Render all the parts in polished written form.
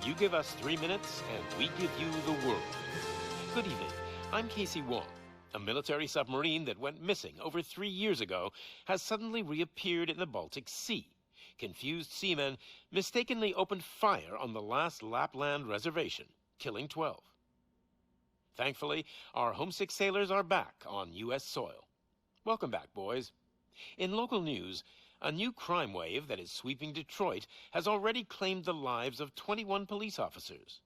You give us 3 minutes, and we give you the world. Good evening. I'm Casey Wong. A military submarine that went missing over 3 years ago has suddenly reappeared in the Baltic Sea. Confused seamen mistakenly opened fire on the last Lapland reservation, killing 12. Thankfully, our homesick sailors are back on U.S. soil. Welcome back, boys. In local news, a new crime wave that is sweeping Detroit has already claimed the lives of 21 police officers.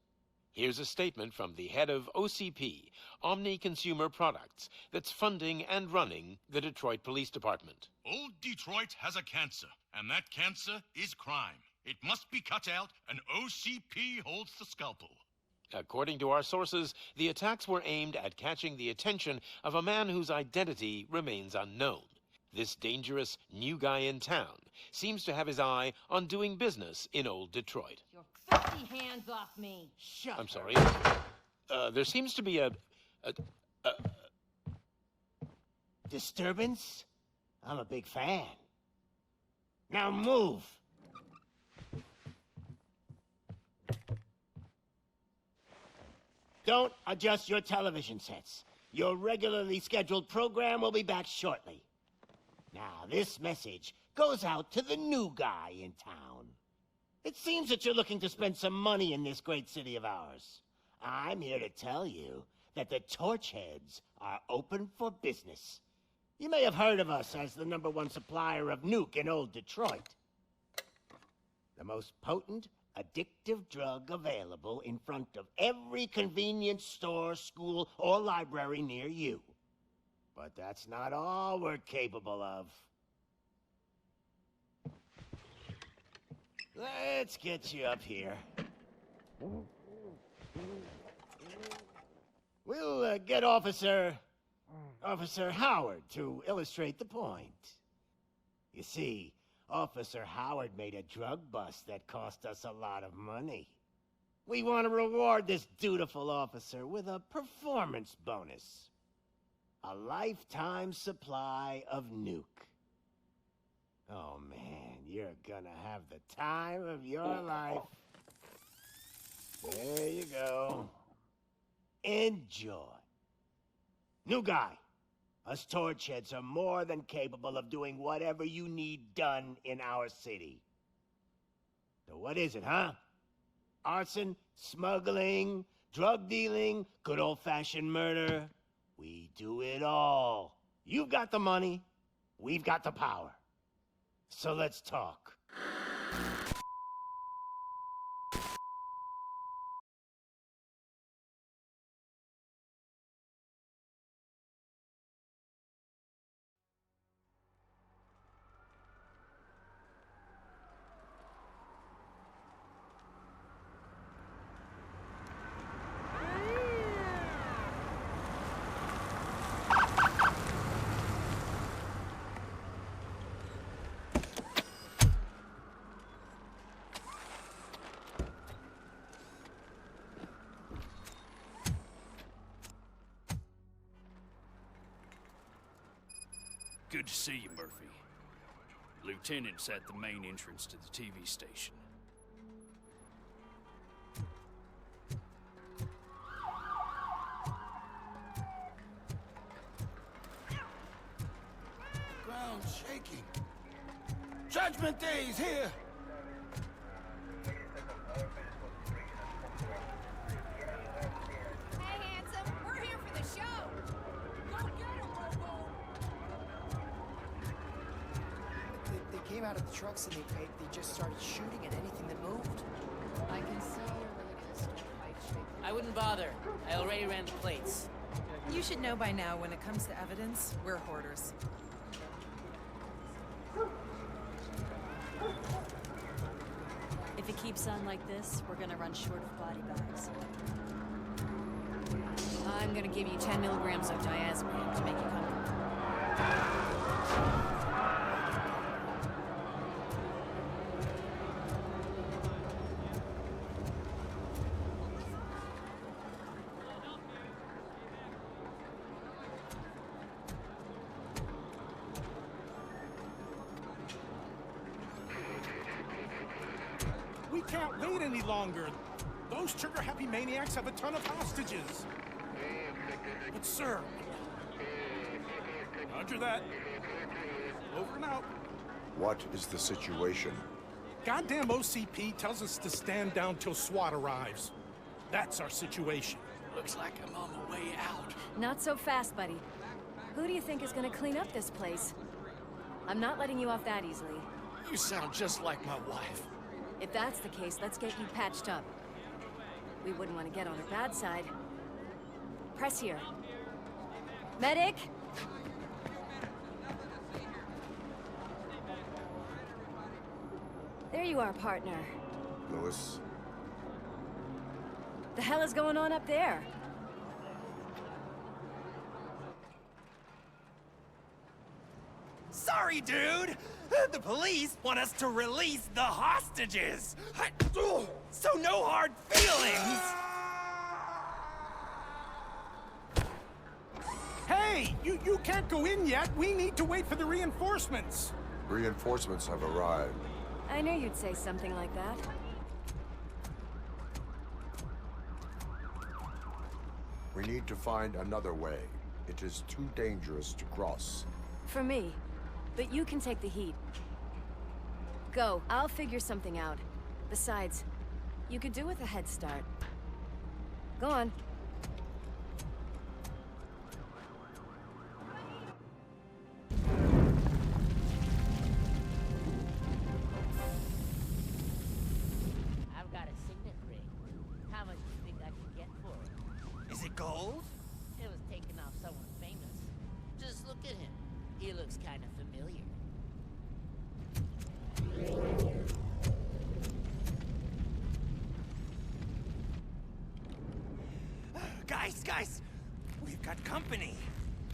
Here's a statement from the head of OCP, Omni Consumer Products, that's funding and running the Detroit Police Department. Old Detroit has a cancer, and that cancer is crime. It must be cut out, and OCP holds the scalpel. According to our sources, the attacks were aimed at catching the attention of a man whose identity remains unknown. This dangerous new guy in town seems to have his eye on doing business in old Detroit. Your filthy hands off me! Shut I'm sorry. There seems to be a disturbance? I'm a big fan. Now move! Don't adjust your television sets. Your regularly scheduled program will be back shortly. Now, this message goes out to the new guy in town. It seems that you're looking to spend some money in this great city of ours. I'm here to tell you that the Torchheads are open for business. You may have heard of us as the #1 supplier of nuke in old Detroit. The most potent, addictive drug available in front of every convenience store, school, or library near you. But that's not all we're capable of. Let's get you up here. We'll get Officer Howard to illustrate the point. You see, Officer Howard made a drug bust that cost us a lot of money. We want to reward this dutiful officer with a performance bonus. A lifetime supply of nuke. Oh man, you're gonna have the time of your life. There you go. Enjoy. New guy, us Torchheads are more than capable of doing whatever you need done in our city. So what is it, huh? Arson, smuggling, drug dealing, good old-fashioned murder. We do it all. You've got the money, we've got the power. So let's talk. Good to see you, Murphy. Lieutenant's at the main entrance to the TV station. Ground shaking. Judgment Day's here! Hey, handsome, we're here for the show! Go get him, Robo! They came out of the trucks and they just started shooting at anything that moved. I can see your latest fight shape. I wouldn't bother. I already ran the plates. You should know by now, when it comes to evidence, we're hoarders. If it keeps on like this, we're gonna run short of body bags. I'm gonna give you 10 milligrams of diazepam to make you comfortable. We can't wait any longer. Those trigger-happy maniacs have a ton of hostages. But sir... Roger that. Over and out. What is the situation? Goddamn OCP tells us to stand down till SWAT arrives. That's our situation. Looks like I'm on the way out. Not so fast, buddy. Who do you think is gonna clean up this place? I'm not letting you off that easily. You sound just like my wife. If that's the case, let's get you patched up. We wouldn't want to get on her bad side. Press here. Medic! There you are, partner. Lewis? The hell is going on up there? Sorry, dude! The police want us to release the hostages! So no hard feelings! Hey! You can't go in yet! We need to wait for the reinforcements! Reinforcements have arrived. I knew you'd say something like that. We need to find another way. It is too dangerous to cross. For me. But you can take the heat. Go. I'll figure something out. Besides, you could do with a head start. Go on. I've got a signet ring. How much do you think I can get for it? Is it gold? It was taken off someone famous. Just look at him. He looks kind of familiar. Guys! We've got company.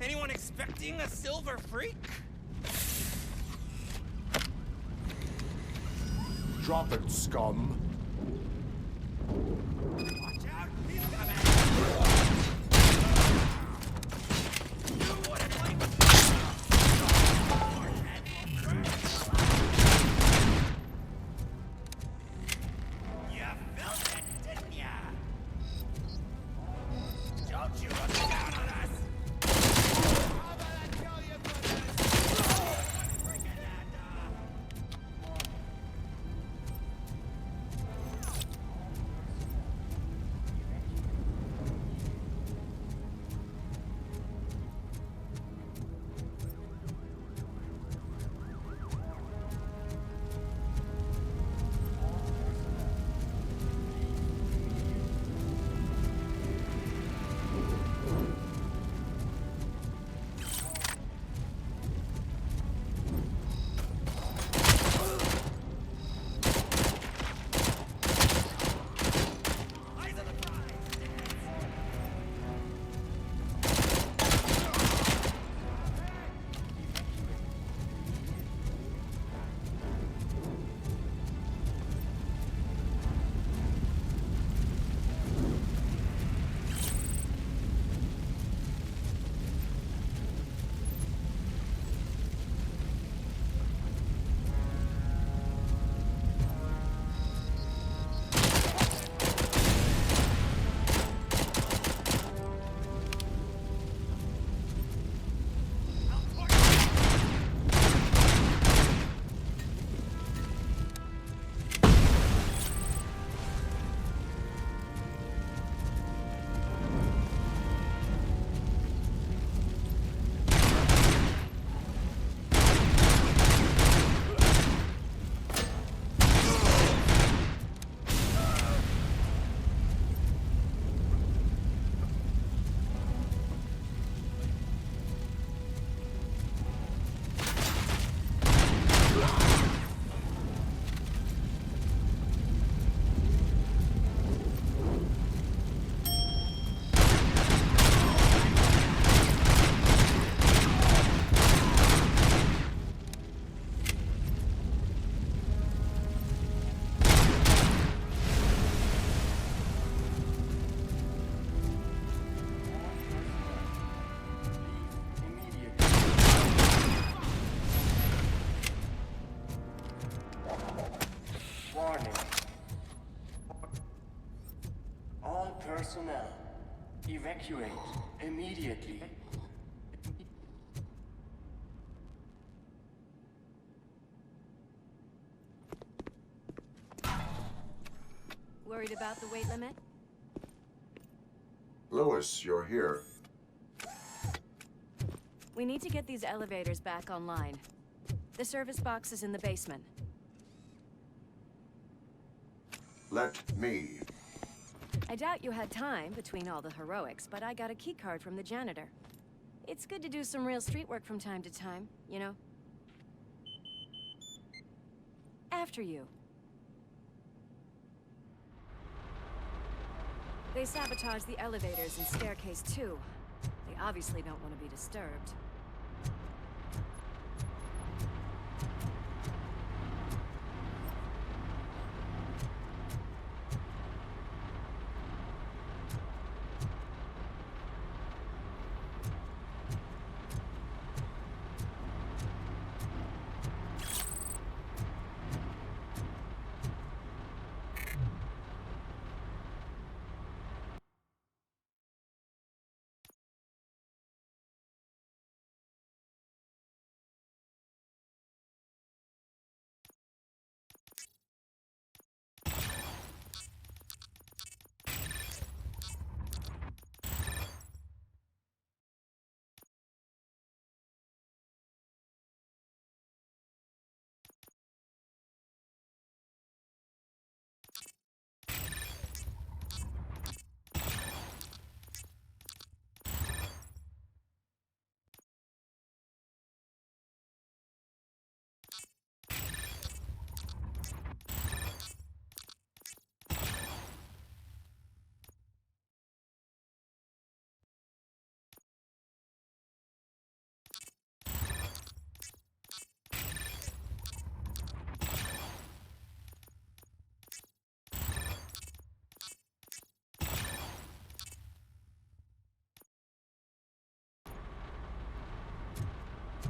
Anyone expecting a silver freak? Drop it, scum. Watch out! He's coming! You wouldn't like... Your head will crack. You felt it, didn't ya? Don't you look down on us! How about I tell you what freaking hand off? Evacuate immediately. Worried about the weight limit? Lewis, you're here. We need to get these elevators back online. The service box is in the basement. Let me. I doubt you had time between all the heroics, but I got a keycard from the janitor. It's good to do some real street work from time to time, you know? After you. They sabotaged the elevators and staircase too. They obviously don't want to be disturbed.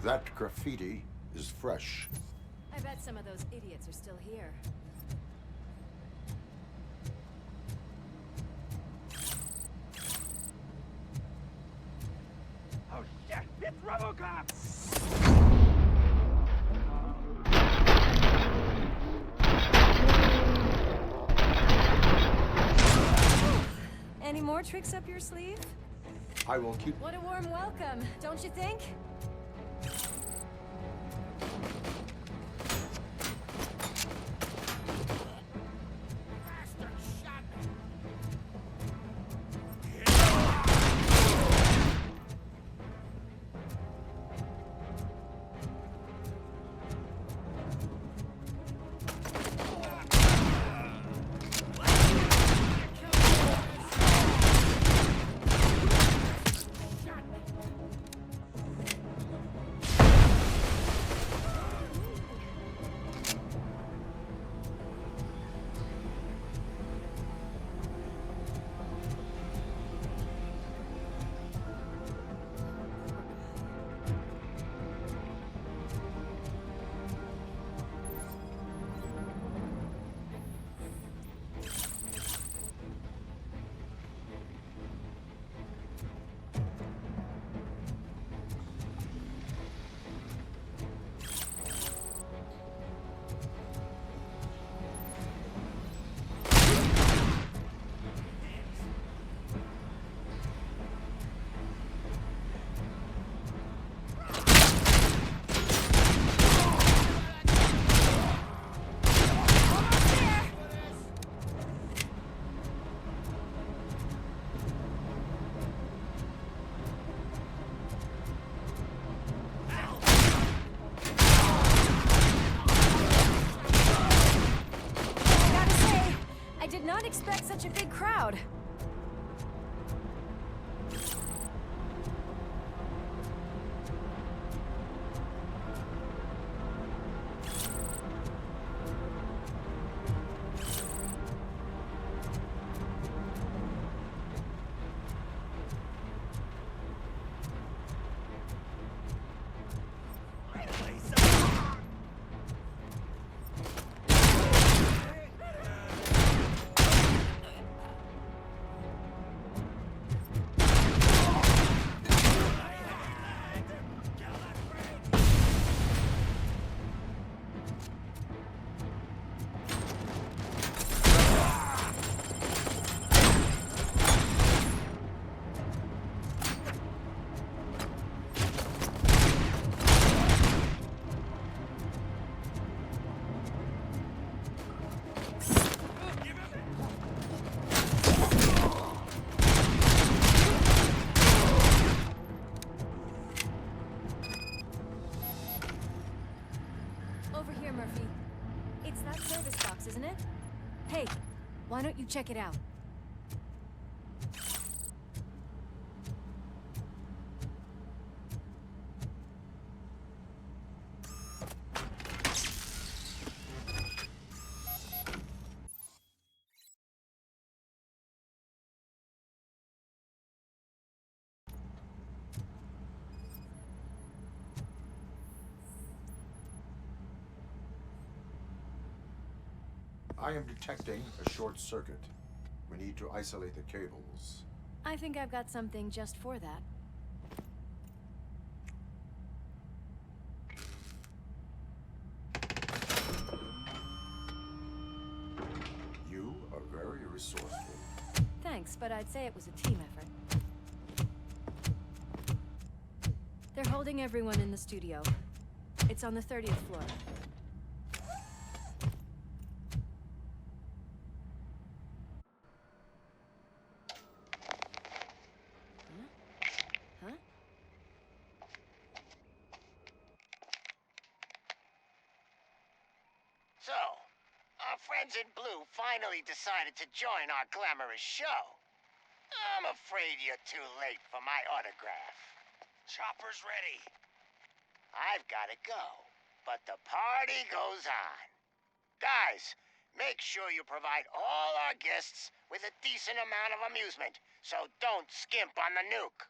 That graffiti is fresh. I bet some of those idiots are still here. Oh shit! It's Robocop! Any more tricks up your sleeve? I will keep... What a warm welcome, don't you think? Not expect such a big crowd. isn't it? Hey, why don't you check it out? I am detecting a short circuit. We need to isolate the cables. I think I've got something just for that. You are very resourceful. Thanks, but I'd say it was a team effort. They're holding everyone in the studio. It's on the 30th floor. Huh? So, our friends in blue finally decided to join our glamorous show. I'm afraid you're too late for my autograph. Chopper's ready. I've got to go, but the party goes on. Guys, make sure you provide all our guests with a decent amount of amusement, so don't skimp on the nuke.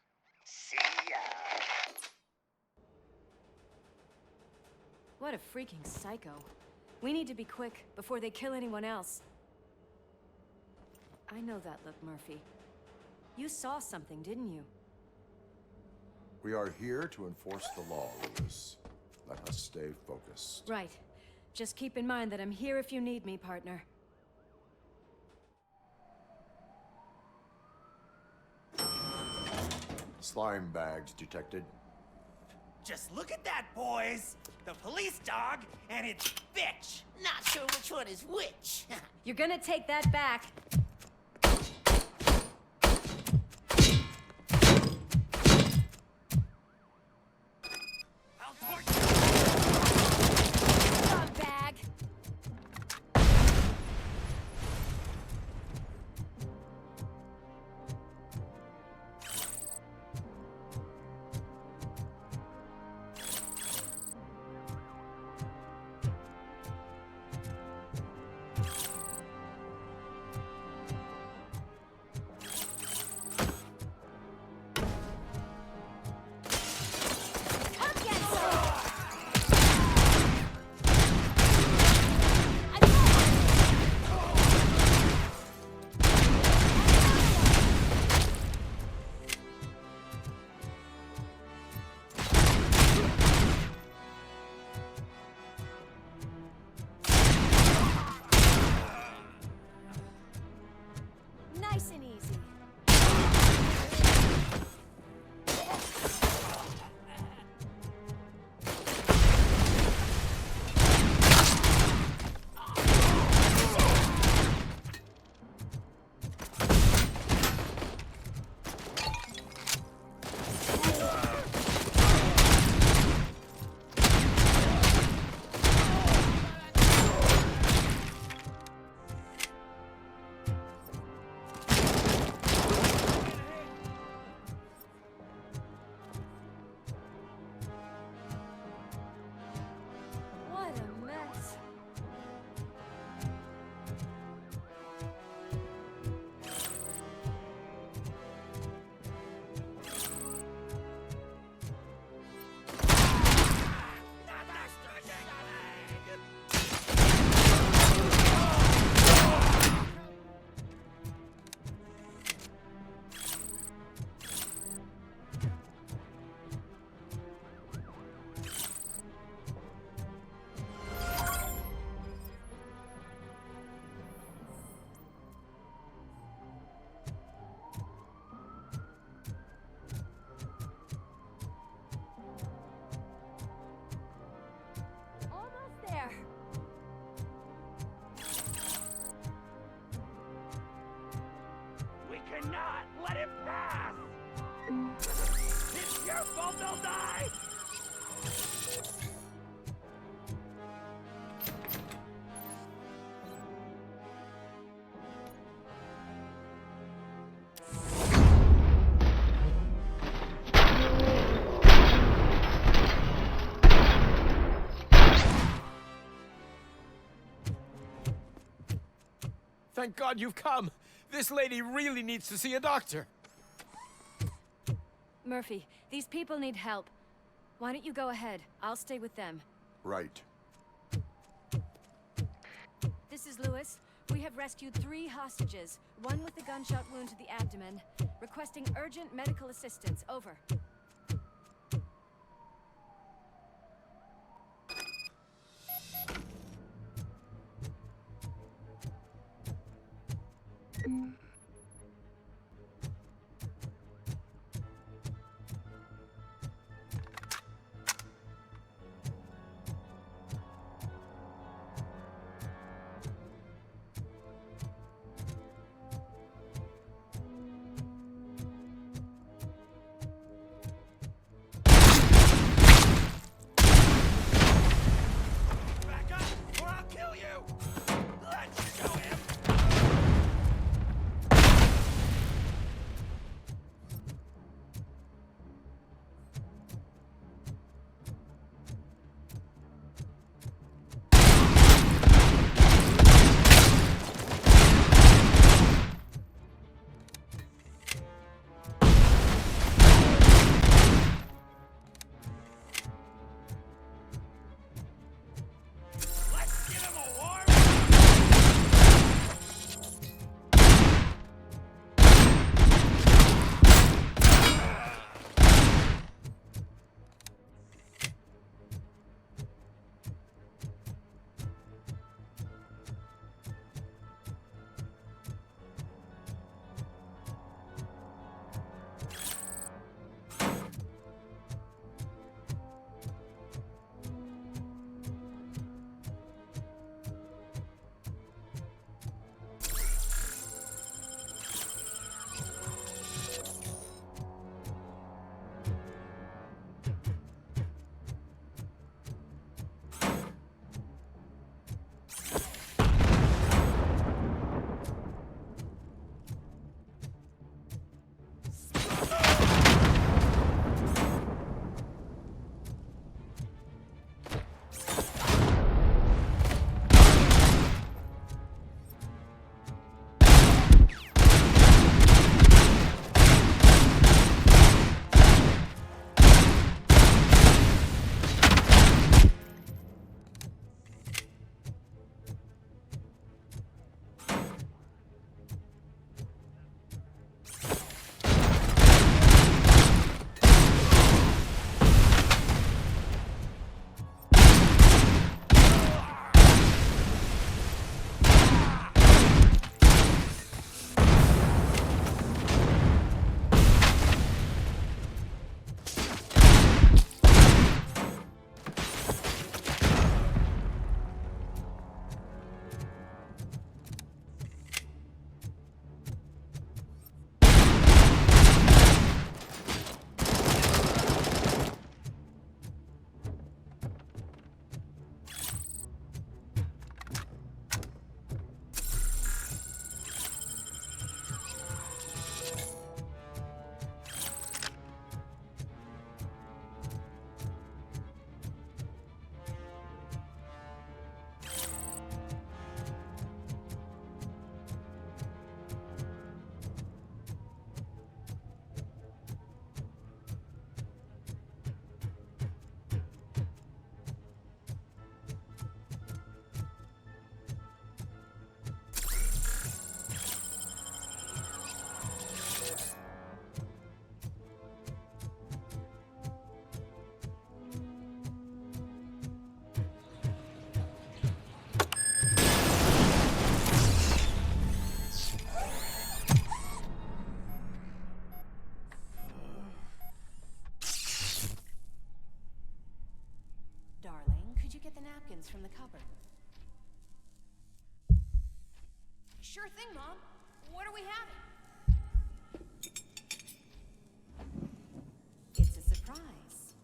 See ya. What a freaking psycho. We need to be quick before they kill anyone else. I know that look, Murphy. You saw something, didn't you? We are here to enforce the law, Lewis. Let us stay focused. Right. Just keep in mind that I'm here if you need me, partner. Slime bags detected. Just look at that, boys! The police dog and its bitch! Not sure which one is which. You're gonna take that back. I'll torture Dog bag. Thank God you've come. This lady really needs to see a doctor. Murphy, these people need help. Why don't you go ahead? I'll stay with them. Right. This is Lewis. We have rescued 3 hostages, one with a gunshot wound to the abdomen. Requesting urgent medical assistance. Over. napkins from the cupboard. Sure thing, Mom. What are we having? It's a surprise.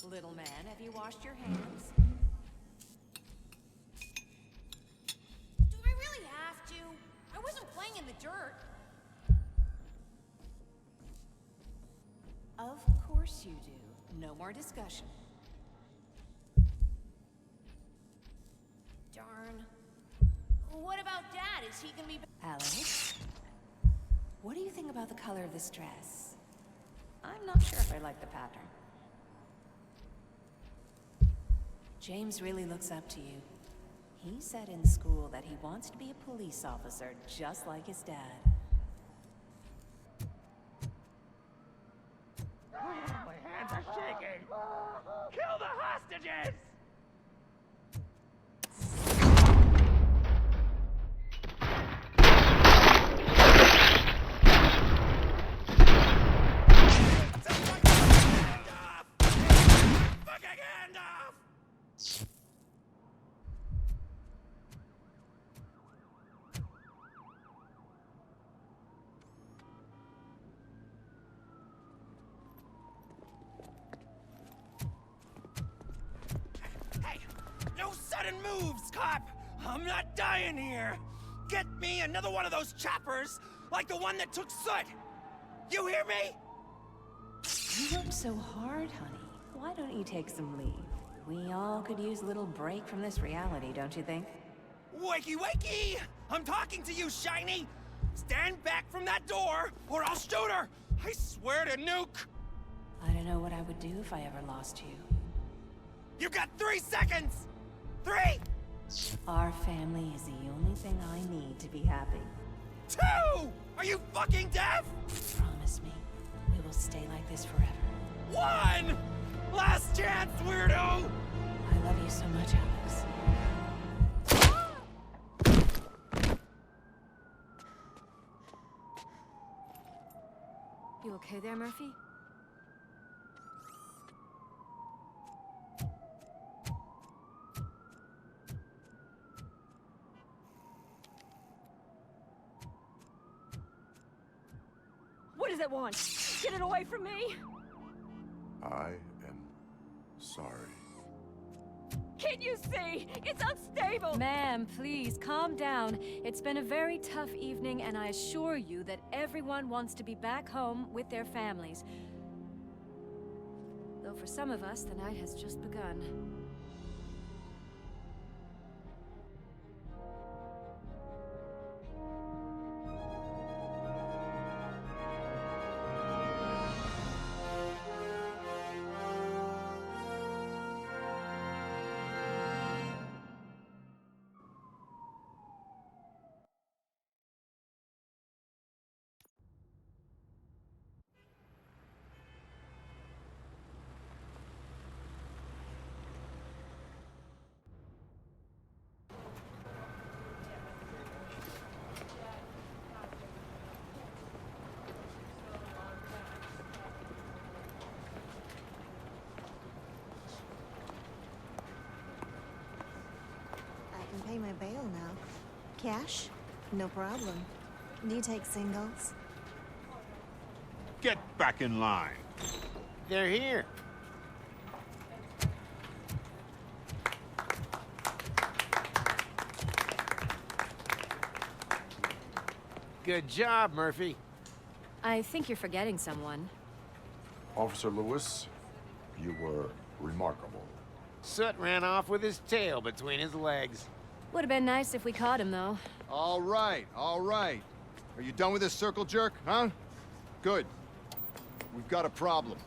Little man, have you washed your hands? Do I really have to? I wasn't playing in the dirt. Of course you do. No more discussion. Darn. What about Dad? Is he gonna be... Alex? What do you think about the color of this dress? I'm not sure if I like the pattern. James really looks up to you. He said in school that he wants to be a police officer, just like his dad. My hands are shaking! Kill the hostages! Hey! No sudden moves, cop! I'm not dying here! Get me another one of those choppers, like the one that took Soot! You hear me? You worked so hard, honey. Why don't you take some leave? We all could use a little break from this reality, don't you think? Wakey, wakey! I'm talking to you, Shiny! Stand back from that door, or I'll shoot her! I swear to nuke! I don't know what I would do if I ever lost you. You got 3 seconds! 3! Our family is the only thing I need to be happy. 2! Are you fucking deaf? Promise me, we will stay like this forever. 1! Last chance, weirdo! I love you so much, Alex. You okay there, Murphy? What does it want? Get it away from me! I am sorry. Can't you see? It's unstable! Ma'am, please, calm down. It's been a very tough evening, and I assure you that everyone wants to be back home with their families. Though for some of us, the night has just begun. I can pay my bail now. Cash? No problem. Do you take singles? Get back in line. They're here. Good job, Murphy. I think you're forgetting someone. Officer Lewis, you were remarkable. Soot ran off with his tail between his legs. Would have been nice if we caught him, though. All right, all right. Are you done with this circle jerk, huh? Good. We've got a problem.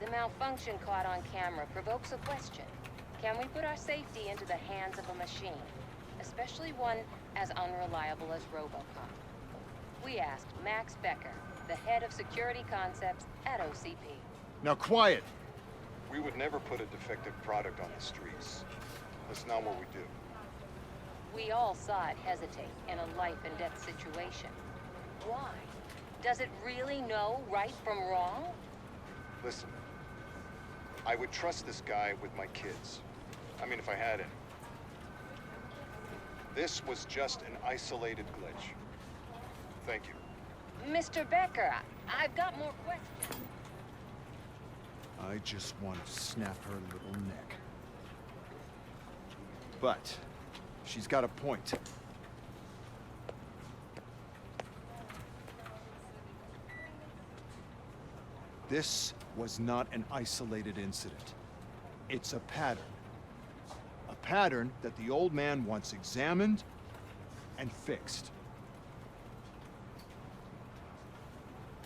The malfunction caught on camera provokes a question. Can we put our safety into the hands of a machine? Especially one as unreliable as Robocop. We asked Max Becker, the head of security concepts at OCP. Now quiet! We would never put a defective product on the streets. That's not what we do. We all saw it hesitate in a life-and-death situation. Why? Does it really know right from wrong? Listen, I would trust this guy with my kids. I mean, if I had any. This was just an isolated glitch. Thank you. Mr. Becker, I've got more questions. I just want to snap her little neck. But she's got a point. This was not an isolated incident. It's a pattern. A pattern that the old man wants examined and fixed.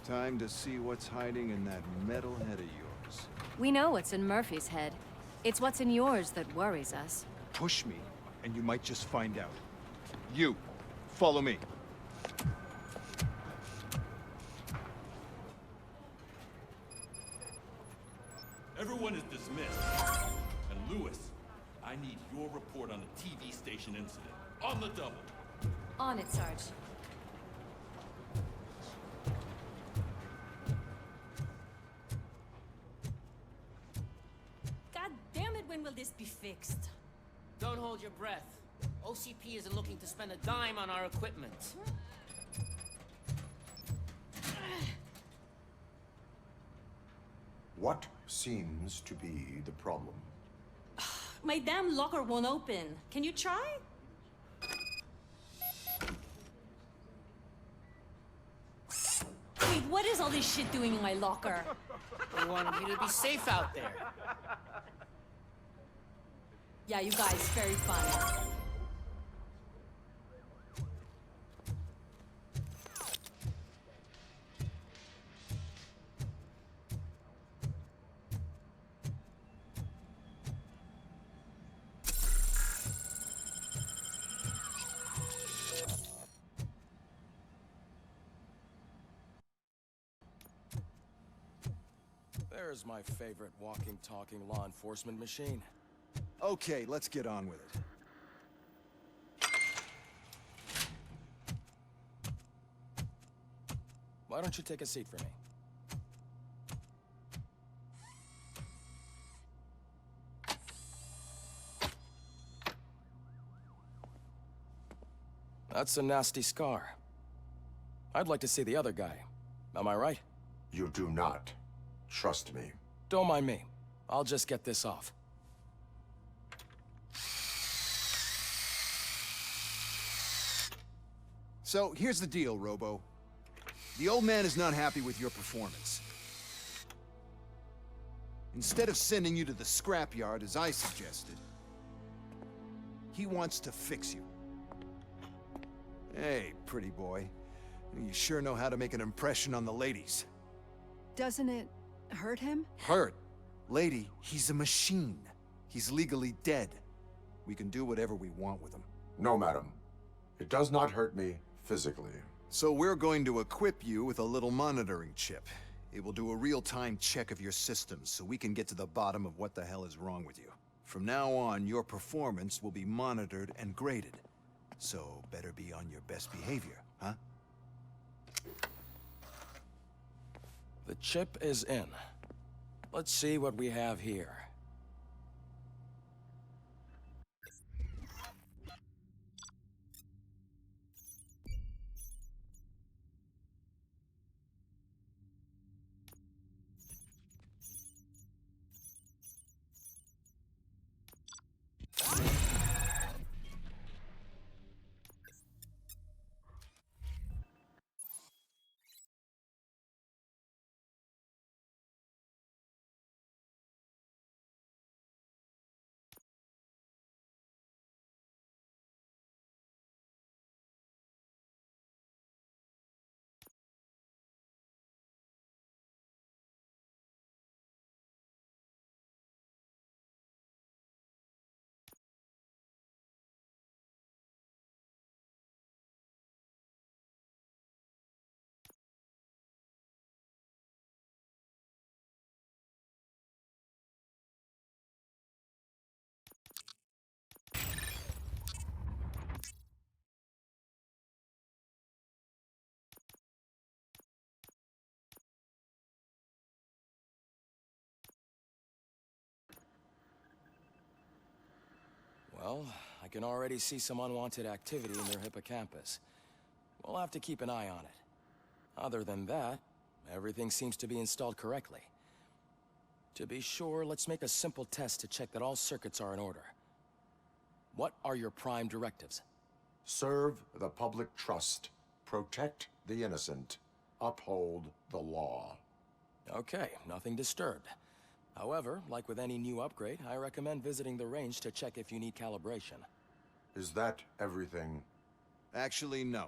Time to see what's hiding in that metal head of yours. We know what's in Murphy's head. It's what's in yours that worries us. Push me, and you might just find out. You, follow me. Everyone is dismissed. And Lewis, I need your report on the TV station incident. On the double. On it, Sarge. God damn it, when will this be fixed? Don't hold your breath. OCP isn't looking to spend a dime on our equipment. What seems to be the problem? My damn locker won't open. Can you try? Wait, what is all this shit doing in my locker? We wanted you to be safe out there. Yeah, you guys, very fun. There's my favorite walking, talking law enforcement machine. Okay, let's get on with it. Why don't you take a seat for me? That's a nasty scar. I'd like to see the other guy. Am I right? You do not. Trust me. Don't mind me. I'll just get this off. So, here's the deal, Robo. The old man is not happy with your performance. Instead of sending you to the scrapyard, as I suggested, he wants to fix you. Hey, pretty boy. You sure know how to make an impression on the ladies. Doesn't it hurt him? Hurt? Lady, he's a machine. He's legally dead. We can do whatever we want with him. No, madam. It does not hurt me physically. So we're going to equip you with a little monitoring chip. It will do a real-time check of your systems so we can get to the bottom of what the hell is wrong with you. From now on, your performance will be monitored and graded. So better be on your best behavior, huh? The chip is in. Let's see what we have here. Well, I can already see some unwanted activity in their hippocampus. We'll have to keep an eye on it. Other than that, everything seems to be installed correctly. To be sure, let's make a simple test to check that all circuits are in order. What are your prime directives? Serve the public trust. Protect the innocent. Uphold the law. Okay, nothing disturbed. However, like with any new upgrade, I recommend visiting the range to check if you need calibration. Is that everything? Actually, no.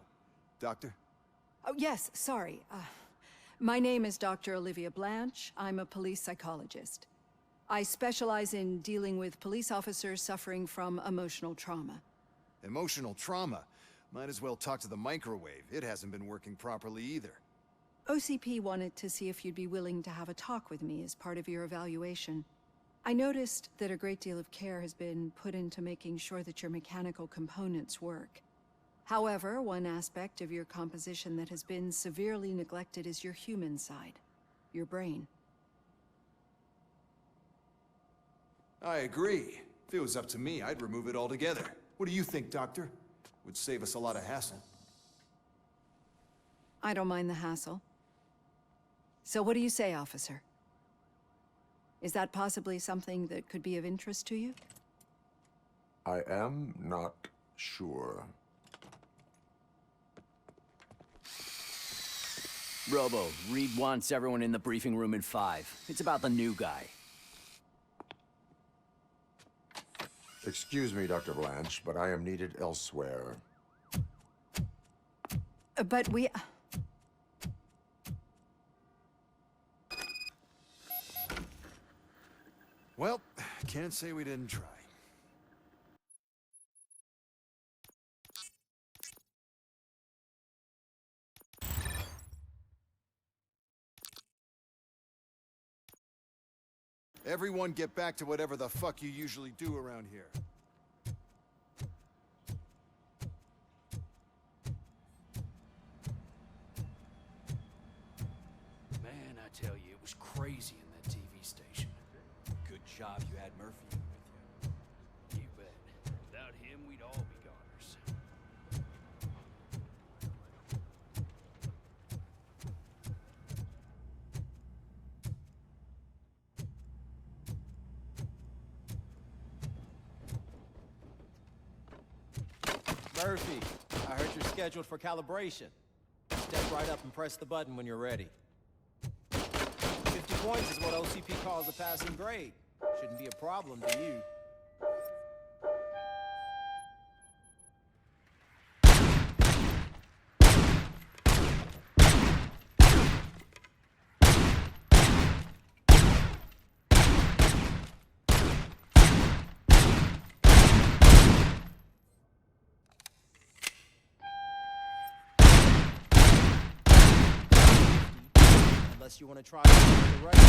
Doctor? Oh, yes, sorry. My name is Dr. Olivia Blanche. I'm a police psychologist. I specialize in dealing with police officers suffering from emotional trauma. Emotional trauma? Might as well talk to the microwave. It hasn't been working properly either. OCP wanted to see if you'd be willing to have a talk with me as part of your evaluation. I noticed that a great deal of care has been put into making sure that your mechanical components work. However, one aspect of your composition that has been severely neglected is your human side, your brain. I agree. If it was up to me, I'd remove it altogether. What do you think, Doctor? Would save us a lot of hassle. I don't mind the hassle. So what do you say, officer? Is that possibly something that could be of interest to you? I am not sure. Robo, Reed wants everyone in the briefing room in 5. It's about the new guy. Excuse me, Dr. Blanche, but I am needed elsewhere. But we... Well, can't say we didn't try. Everyone get back to whatever the fuck you usually do around here. Man, I tell you, it was crazy in that TV station. Good job you had Murphy with you. You bet. Without him, we'd all be goners. Murphy, I heard you're scheduled for calibration. Step right up and press the button when you're ready. 50 points is what OCP calls a passing grade. Shouldn't be a problem to you. Unless you want to try the rest.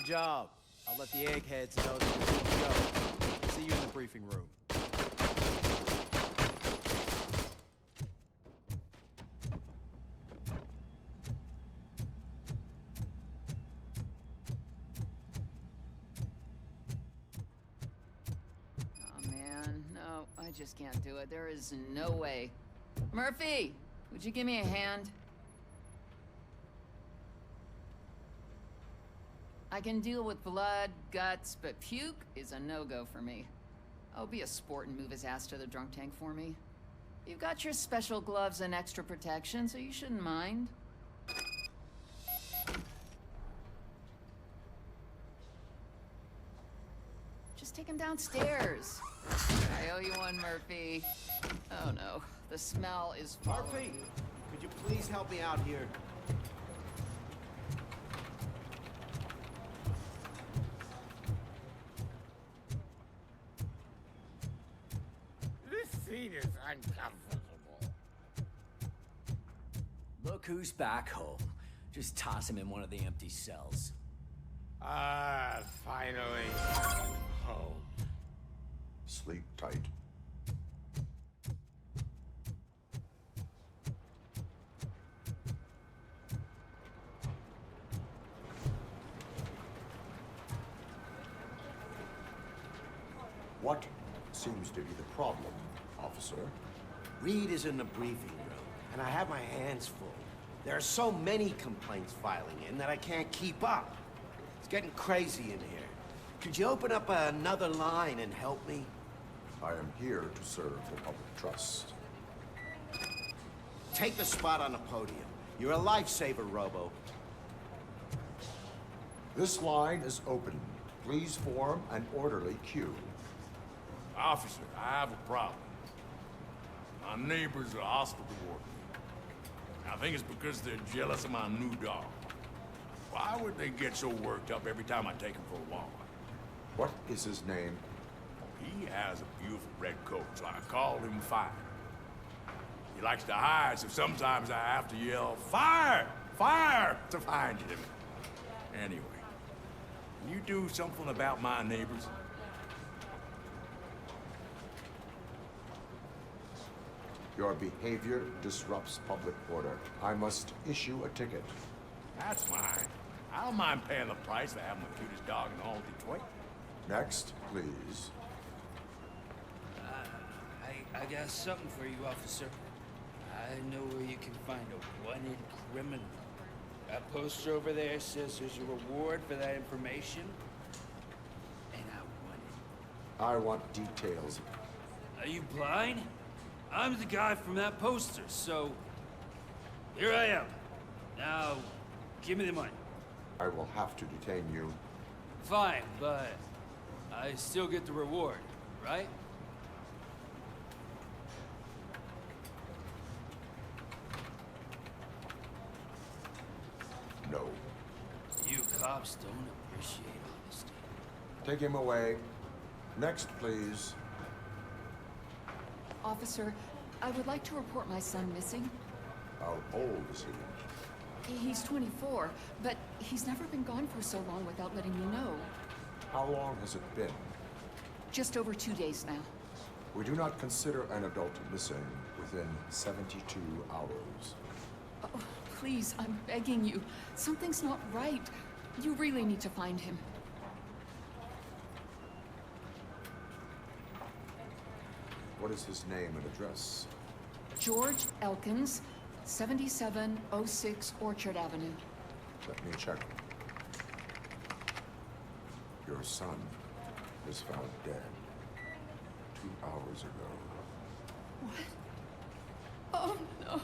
job. I'll let the eggheads know that we're good to go. See you in the briefing room. Oh man, no, I just can't do it. There is no way. Murphy, would you give me a hand? I can deal with blood, guts, but puke is a no-go for me. Oh, be a sport and move his ass to the drunk tank for me. You've got your special gloves and extra protection, so you shouldn't mind. Just take him downstairs. I owe you one, Murphy. Oh no, the smell is Murphy, could you please help me out here? This seat is uncomfortable. Look who's back home. Just toss him in one of the empty cells. Finally. Home. Sleep tight. What seems to be the problem, officer? Reed is in the briefing room, and I have my hands full. There are so many complaints filing in that I can't keep up. It's getting crazy in here. Could you open up another line and help me? I am here to serve the public trust. Take the spot on the podium. You're a lifesaver, Robo. This line is open. Please form an orderly queue. Officer, I have a problem. My neighbors are hostile toward me. I think it's because they're jealous of my new dog. Why would they get so worked up every time I take him for a walk? What is his name? He has a beautiful red coat, so I call him Fire. He likes to hide, so sometimes I have to yell, "Fire! Fire!" to find him. Anyway, can you do something about my neighbors? Your behavior disrupts public order. I must issue a ticket. That's fine. I don't mind paying the price for having the cutest dog in all Detroit. Next, please. I got something for you, officer. I know where you can find a wanted criminal. That poster over there says there's a reward for that information, and I want it. I want details. Are you blind? I'm the guy from that poster, so here I am. Now, give me the money. I will have to detain you. Fine, but I still get the reward, right? No. You cops don't appreciate honesty. Take him away. Next, please. Officer, I would like to report my son missing. How old is he? He's 24, but he's never been gone for so long without letting me know. How long has it been? Just over 2 days now. We do not consider an adult missing within 72 hours. Oh, please, I'm begging you. Something's not right. You really need to find him. What is his name and address? George Elkins, 7706 Orchard Avenue. Let me check. Your son was found dead 2 hours ago. What? Oh, no.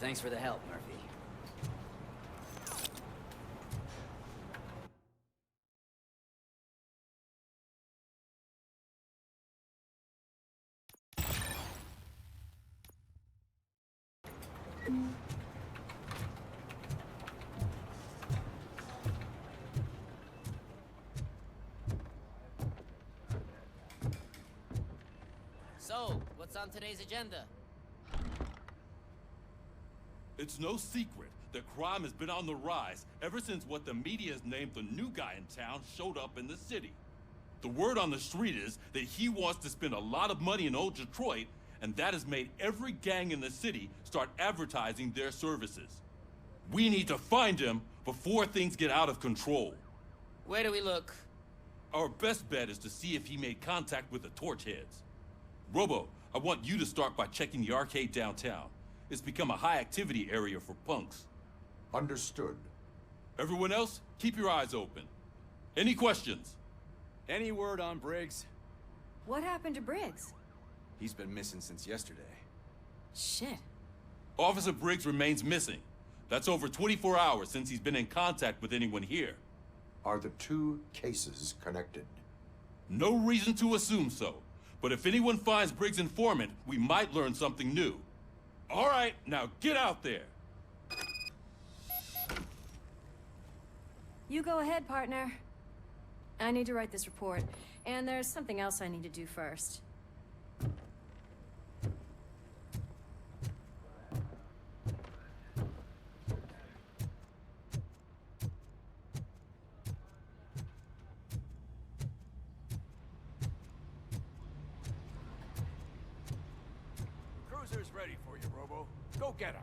Thanks for the help, Murphy. So, what's on today's agenda? It's no secret that crime has been on the rise ever since what the media has named the new guy in town showed up in the city. The word on the street is that he wants to spend a lot of money in old Detroit, and that has made every gang in the city start advertising their services. We need to find him before things get out of control. Where do we look? Our best bet is to see if he made contact with the Torchheads. Robo, I want you to start by checking the arcade downtown. It's become a high-activity area for punks. Understood. Everyone else, keep your eyes open. Any questions? Any word on Briggs? What happened to Briggs? He's been missing since yesterday. Shit. Officer Briggs remains missing. That's over 24 hours since he's been in contact with anyone here. Are the two cases connected? No reason to assume so. But if anyone finds Briggs' informant, we might learn something new. All right, now get out there. You go ahead, partner. I need to write this report, and there's something else I need to do first. Cruiser's ready for you, Robo. Go get him.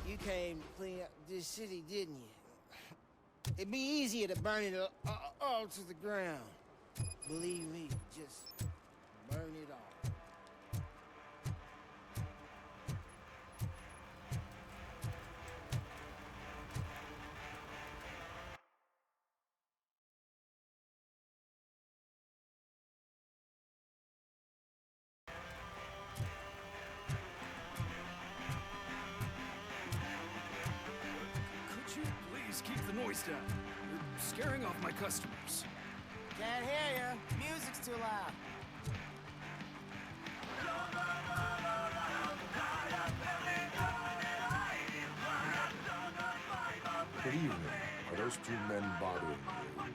You came to clean up this city, didn't you? It'd be easier to burn it all to the ground. Believe me, just burn it all. Could you please keep the noise down? You're scaring off my customers. Can't hear you. Music's too loud. Good evening. Are those two men bothering you?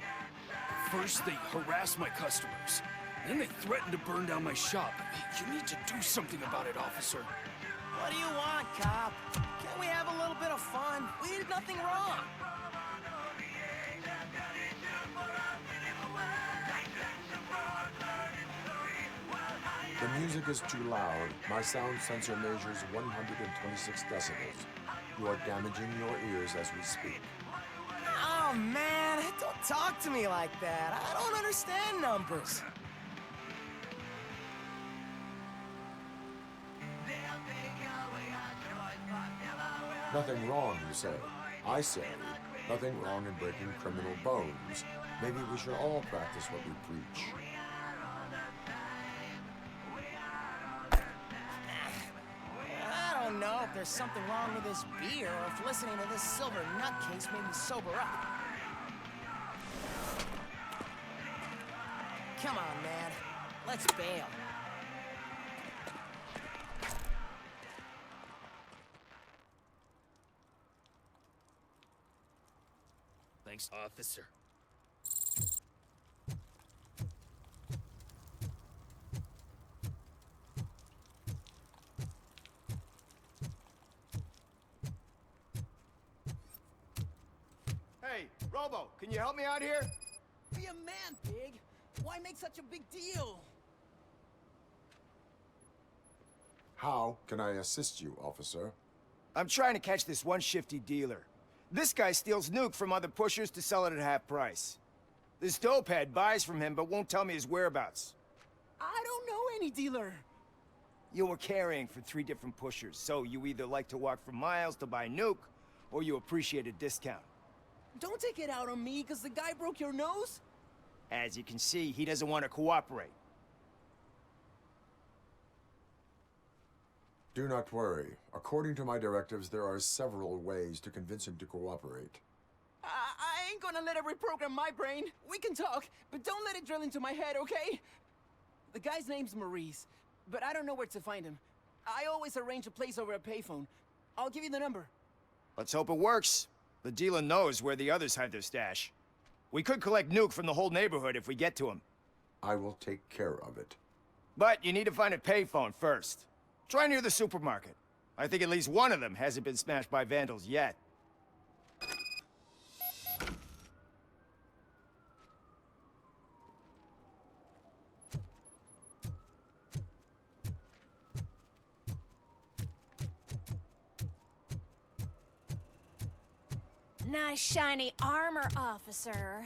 First, they harass my customers. Then they threaten to burn down my shop. You need to do something about it, officer. What do you want, cop? Can't we have a little bit of fun? We did nothing wrong. The music is too loud. My sound sensor measures 126 decibels. You are damaging your ears as we speak. Oh, man, don't talk to me like that. I don't understand numbers. Nothing wrong, you say. I say, nothing wrong in breaking criminal bones. Maybe we should all practice what we preach. I don't know if there's something wrong with this beer or if listening to this silver nutcase made me sober up. Come on, man. Let's bail. Thanks, officer. Hey, Robo, can you help me out here? Be a man, Big. Why make such a big deal? How can I assist you, officer? I'm trying to catch this one shifty dealer. This guy steals nuke from other pushers to sell it at half price. This dopehead buys from him but won't tell me his whereabouts. I don't know any dealer. You were carrying for 3 different pushers, so you either like to walk for miles to buy nuke, or you appreciate a discount. Don't take it out on me, because the guy broke your nose? As you can see, he doesn't want to cooperate. Do not worry. According to my directives, there are several ways to convince him to cooperate. I ain't gonna let it reprogram my brain. We can talk, but don't let it drill into my head, okay? The guy's name's Maurice, but I don't know where to find him. I always arrange a place over a payphone. I'll give you the number. Let's hope it works. The dealer knows where the others hide their stash. We could collect nuke from the whole neighborhood if we get to him. I will take care of it. But you need to find a payphone first. Try near the supermarket. I think at least one of them hasn't been smashed by vandals yet. Nice shiny armor, officer.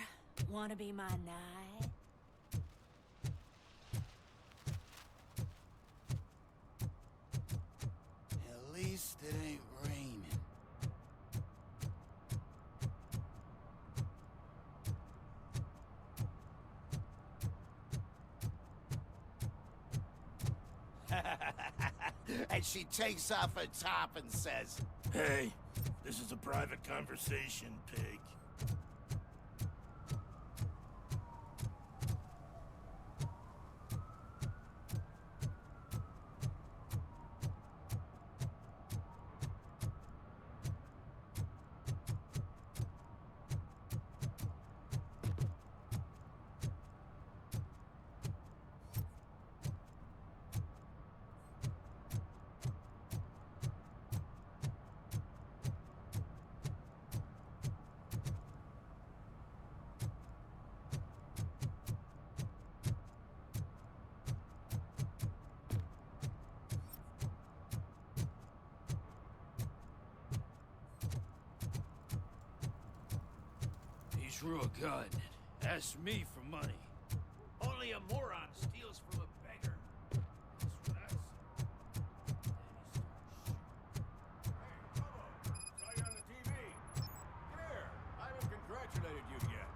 Wanna be my knight? At least it ain't raining. And she takes off her top and says, Hey, this is a private conversation, pig. He's real good. Ask me for money. Only a moron steals from a beggar. That's what I say. Saw you on the TV. Come here. I haven't congratulated you yet.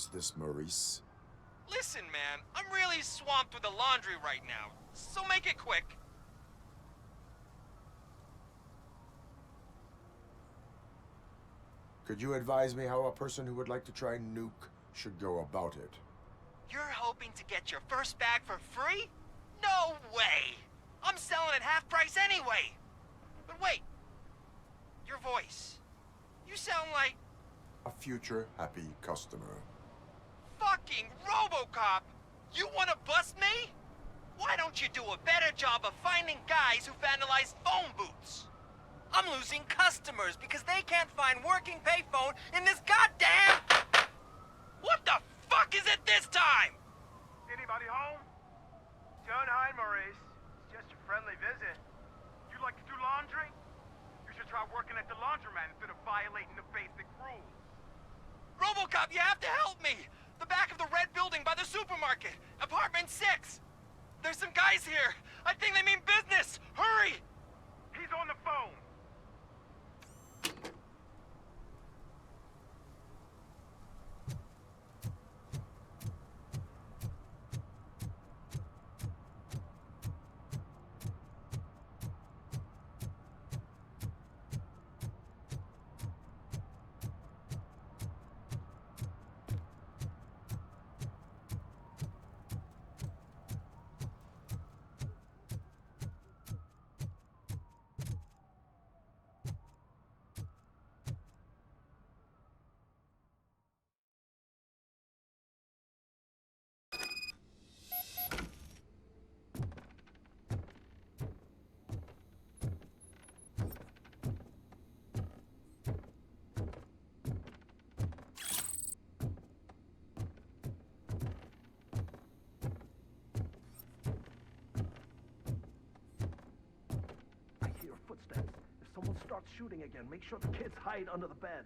is this, Maurice? Listen, man, I'm really swamped with the laundry right now, so make it quick. Could you advise me how a person who would like to try nuke should go about it? You're hoping to get your first bag for free? No way! I'm selling at half price anyway! But wait, your voice. You sound like... A future happy customer. Fucking Robocop! You wanna bust me? Why don't you do a better job of finding guys who vandalize phone booths? I'm losing customers because they can't find working payphone in this goddamn... What the fuck is it this time? Anybody home? Don't hide, Maurice. It's just a friendly visit. You like to do laundry? You should try working at the laundromat instead of violating the basic rules. Robocop, you have to help me! The back of the red building by the supermarket. Apartment 6. There's some guys here. I think they mean business. Hurry! He's on the phone. Footsteps. If someone starts shooting again, make sure the kids hide under the bed.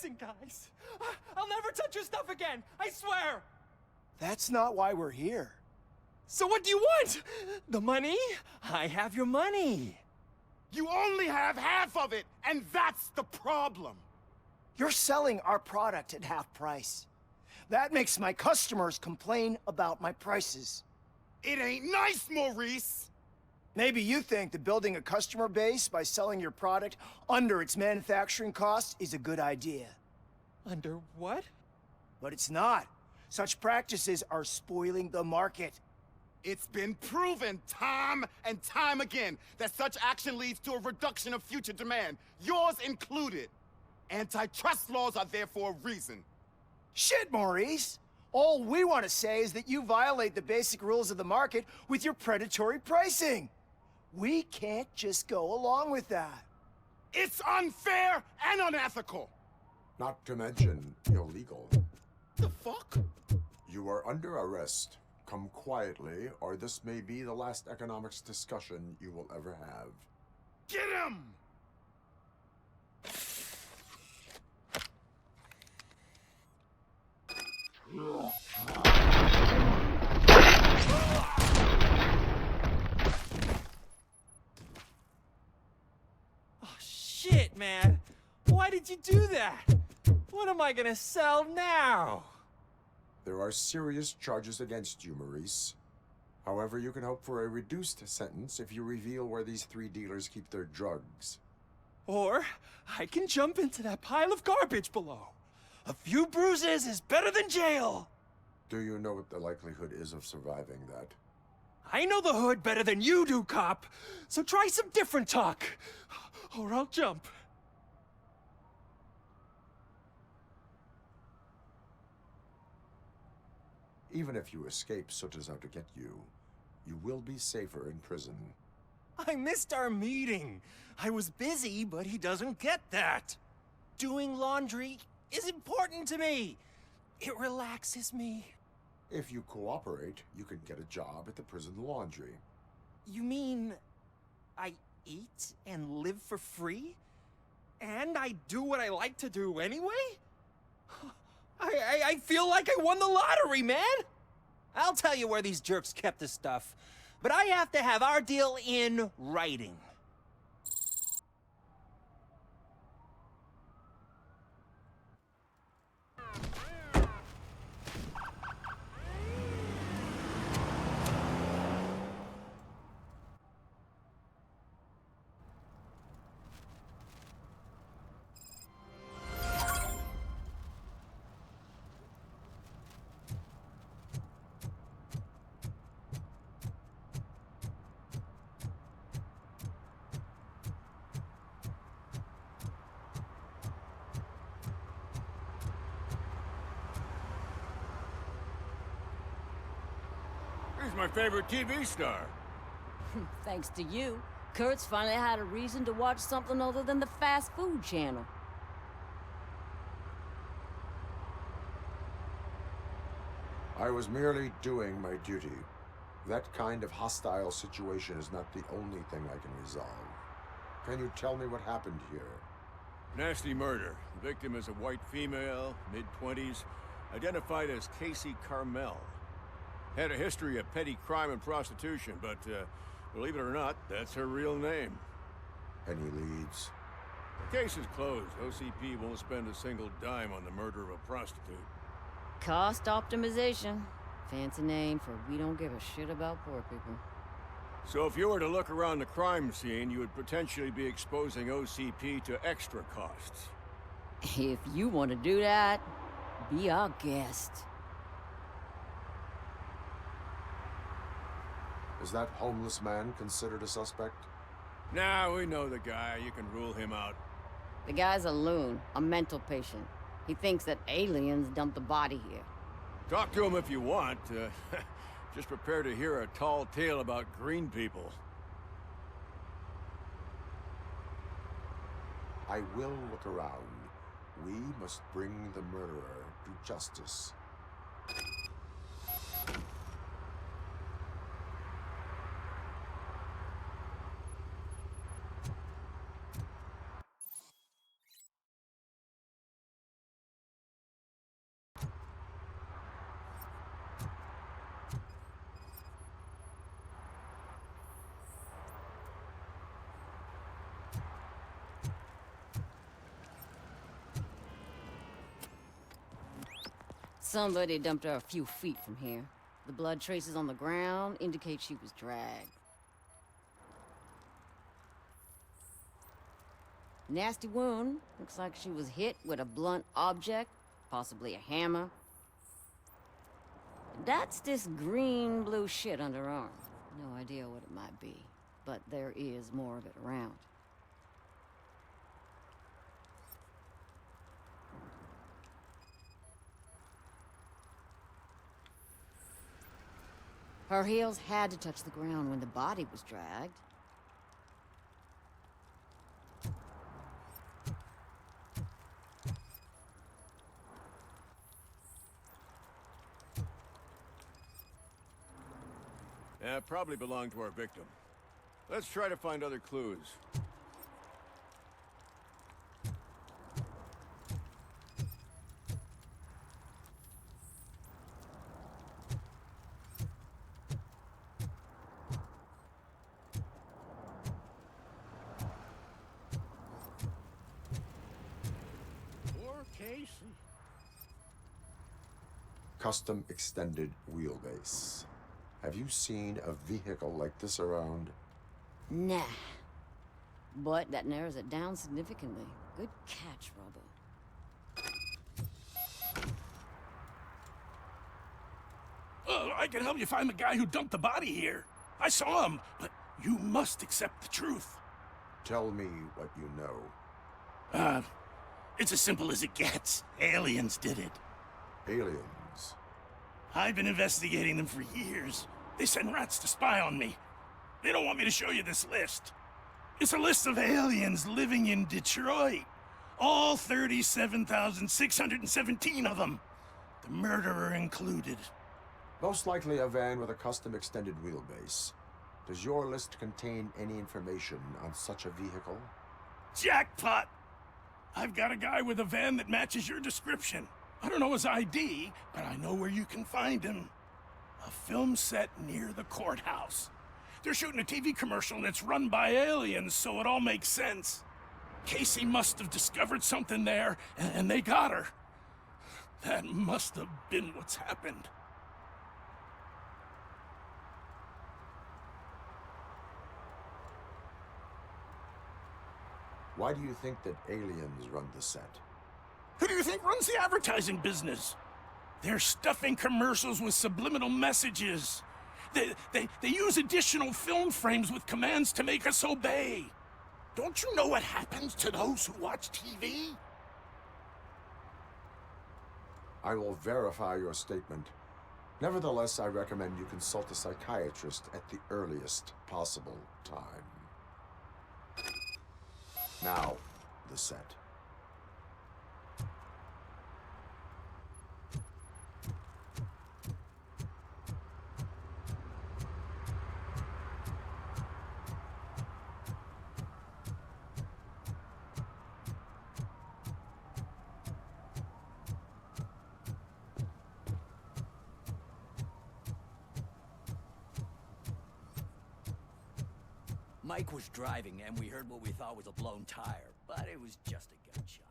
Listen, guys. I'll never touch your stuff again. I swear. That's not why we're here. So what do you want? The money? I have your money. You only have half of it, and that's the problem. You're selling our product at half price. That makes my customers complain about my prices. It ain't nice, Maurice! Maybe you think that building a customer base by selling your product under its manufacturing cost is a good idea. Under what? But it's not. Such practices are spoiling the market. It's been proven time and time again that such action leads to a reduction of future demand, yours included. Antitrust laws are there for a reason. Shit, Maurice! All we want to say is that you violate the basic rules of the market with your predatory pricing. We can't just go along with that. It's unfair and unethical! Not to mention illegal. The fuck? You are under arrest. Come quietly, or this may be the last economics discussion you will ever have. Get him! Oh, shit, man. Why did you do that? What am I gonna sell now? There are serious charges against you, Maurice. However, you can hope for a reduced sentence if you reveal where these 3 dealers keep their drugs. Or I can jump into that pile of garbage below. A few bruises is better than jail. Do you know what the likelihood is of surviving that? I know the hood better than you do, cop. So try some different talk, or I'll jump. Even if you escape Soot is out to get you, you will be safer in prison. I missed our meeting. I was busy, but he doesn't get that. Doing laundry is important to me. It relaxes me. If you cooperate, you can get a job at the prison laundry. You mean I eat and live for free? And I do what I like to do anyway? I feel like I won the lottery, man! I'll tell you where these jerks kept the stuff, but I have to have our deal in writing. He's my favorite TV star. Thanks to you, Kurt's finally had a reason to watch something other than the fast food channel. I was merely doing my duty. That kind of hostile situation is not the only thing I can resolve. Can you tell me what happened here? Nasty murder. The victim is a white female, mid-20s, identified as Casey Carmel. Had a history of petty crime and prostitution, but believe it or not, that's her real name. Any leads? The case is closed. OCP won't spend a single dime on the murder of a prostitute. Cost optimization. Fancy name for we don't give a shit about poor people. So if you were to look around the crime scene, you would potentially be exposing OCP to extra costs. If you want to do that, be our guest. Is that homeless man considered a suspect? Nah, we know the guy. You can rule him out. The guy's a loon, a mental patient. He thinks that aliens dumped the body here. Talk to him if you want. Just prepare to hear a tall tale about green people. I will look around. We must bring the murderer to justice. Somebody dumped her a few feet from here. The blood traces on the ground indicate she was dragged. Nasty wound. Looks like she was hit with a blunt object, possibly a hammer. That's this green-blue shit under her arm. No idea what it might be, but there is more of it around. Her heels had to touch the ground when the body was dragged. Yeah, probably belonged to our victim. Let's try to find other clues. Poor Casey. Custom extended wheelbase. Have you seen a vehicle like this around? Nah. But that narrows it down significantly. Good catch, Robo. I can help you find the guy who dumped the body here. I saw him, but you must accept the truth. Tell me what you know. It's as simple as it gets. Aliens did it. Aliens? I've been investigating them for years. They send rats to spy on me. They don't want me to show you this list. It's a list of aliens living in Detroit. All 37,617 of them. The murderer included. Most likely a van with a custom extended wheelbase. Does your list contain any information on such a vehicle? Jackpot! I've got a guy with a van that matches your description. I don't know his ID, but I know where you can find him. A film set near the courthouse. They're shooting a TV commercial and it's run by aliens, so it all makes sense. Casey must have discovered something there, and they got her. That must have been what's happened. Why do you think that aliens run the set? Who do you think runs the advertising business? They're stuffing commercials with subliminal messages. They use additional film frames with commands to make us obey. Don't you know what happens to those who watch TV? I will verify your statement. Nevertheless, I recommend you consult a psychiatrist at the earliest possible time. Now, the set. Mike was driving, and we heard what we thought was a blown tire, but it was just a gunshot.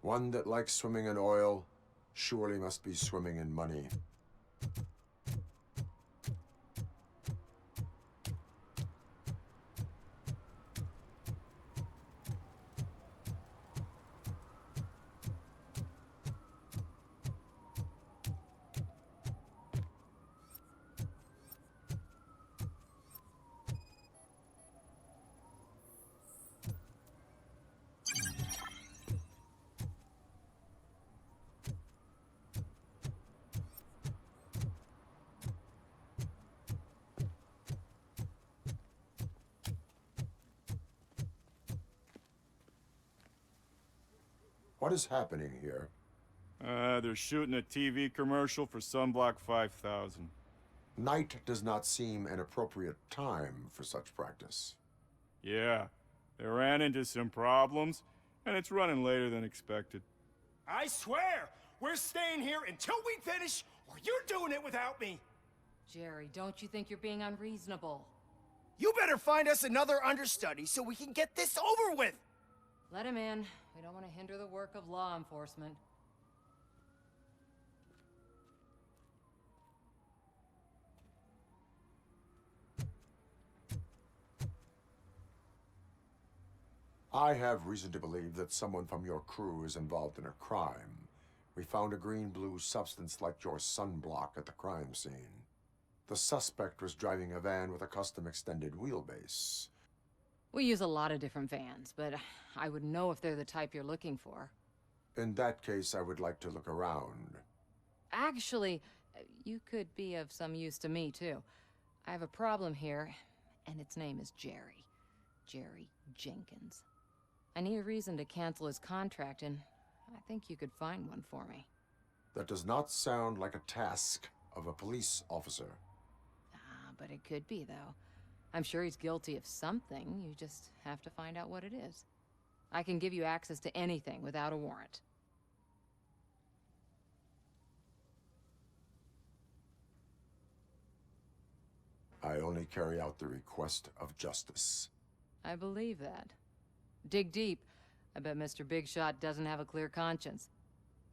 One that likes swimming in oil surely must be swimming in money. What is happening here? They're shooting a TV commercial for Sunblock 5000. Night does not seem an appropriate time for such practice. Yeah, they ran into some problems, and it's running later than expected. I swear, we're staying here until we finish, or you're doing it without me. Jerry, don't you think you're being unreasonable? You better find us another understudy so we can get this over with. Let him in. We don't want to hinder the work of law enforcement. I have reason to believe that someone from your crew is involved in a crime. We found a green-blue substance like your sunblock at the crime scene. The suspect was driving a van with a custom extended wheelbase. We use a lot of different vans, but I wouldn't know if they're the type you're looking for. In that case, I would like to look around. Actually, you could be of some use to me, too. I have a problem here, and its name is Jerry. Jerry Jenkins. I need a reason to cancel his contract, and I think you could find one for me. That does not sound like a task of a police officer. But it could be, though. I'm sure he's guilty of something. You just have to find out what it is. I can give you access to anything without a warrant. I only carry out the request of justice. I believe that. Dig deep. I bet Mr. Big Shot doesn't have a clear conscience.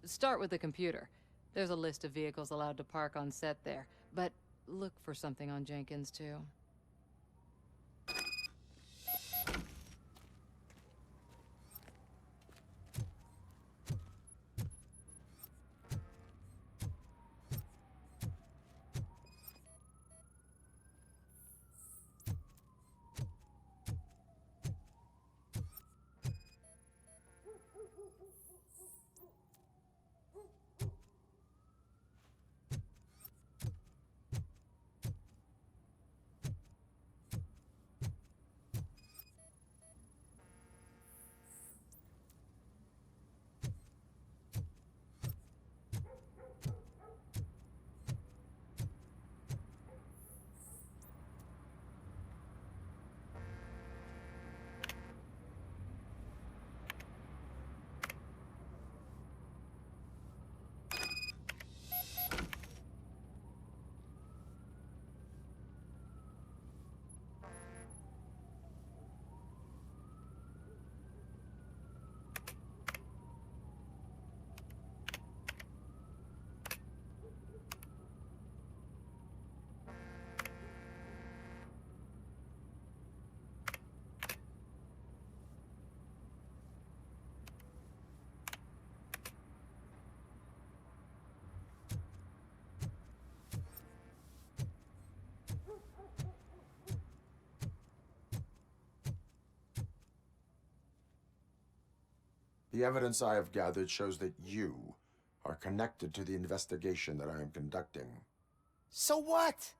Start with the computer. There's a list of vehicles allowed to park on set there, but look for something on Jenkins, too. The evidence I have gathered shows that you are connected to the investigation that I am conducting. So what?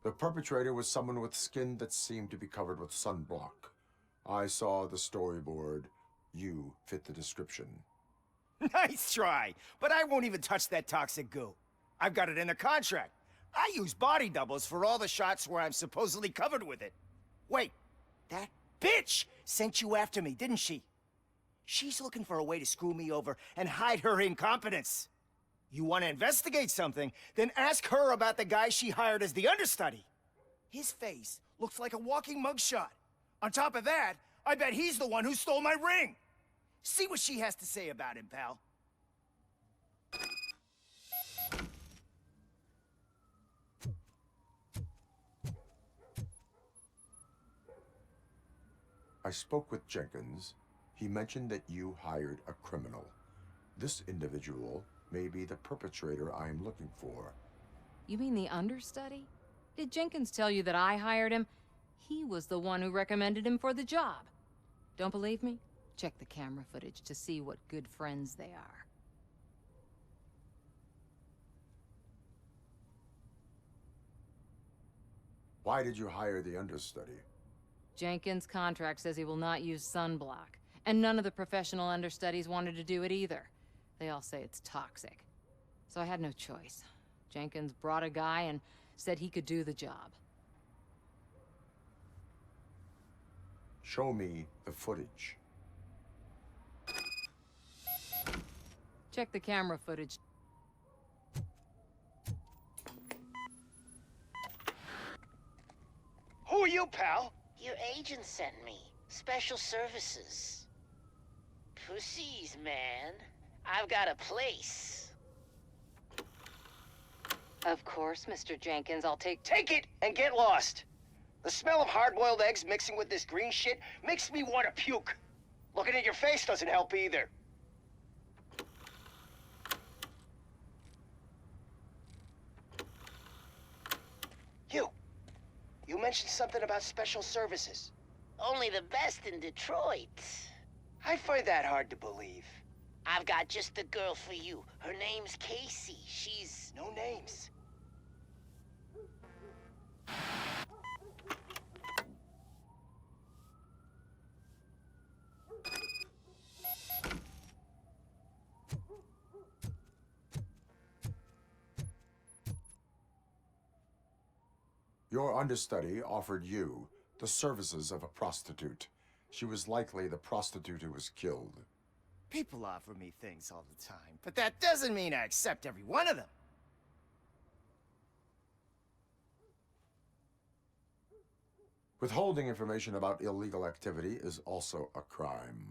The perpetrator was someone with skin that seemed to be covered with sunblock. I saw the storyboard. You fit the description. Nice try, but I won't even touch that toxic goo. I've got it in the contract. I use body doubles for all the shots where I'm supposedly covered with it. Wait, that bitch sent you after me, didn't she? She's looking for a way to screw me over and hide her incompetence. You want to investigate something, then ask her about the guy she hired as the understudy. His face looks like a walking mugshot. On top of that, I bet he's the one who stole my ring. See what she has to say about him, pal. I spoke with Jenkins. He mentioned that you hired a criminal. This individual may be the perpetrator I am looking for. You mean the understudy? Did Jenkins tell you that I hired him? He was the one who recommended him for the job. Don't believe me? Check the camera footage to see what good friends they are. Why did you hire the understudy? Jenkins' contract says he will not use sunblock, and none of the professional understudies wanted to do it either. They all say it's toxic. So I had no choice. Jenkins brought a guy and said he could do the job. Show me the footage. Check the camera footage. Who are you, pal? Your agent sent me. Special services. Pussies, man. I've got a place. Of course, Mr. Jenkins, I'll take Take it and get lost. The smell of hard-boiled eggs mixing with this green shit makes me want to puke. Looking at your face doesn't help either. You mentioned something about special services. Only the best in Detroit. I find that hard to believe. I've got just the girl for you. Her name's Casey. She's... No names. Your understudy offered you the services of a prostitute. She was likely the prostitute who was killed. People offer me things all the time, but that doesn't mean I accept every one of them. Withholding information about illegal activity is also a crime.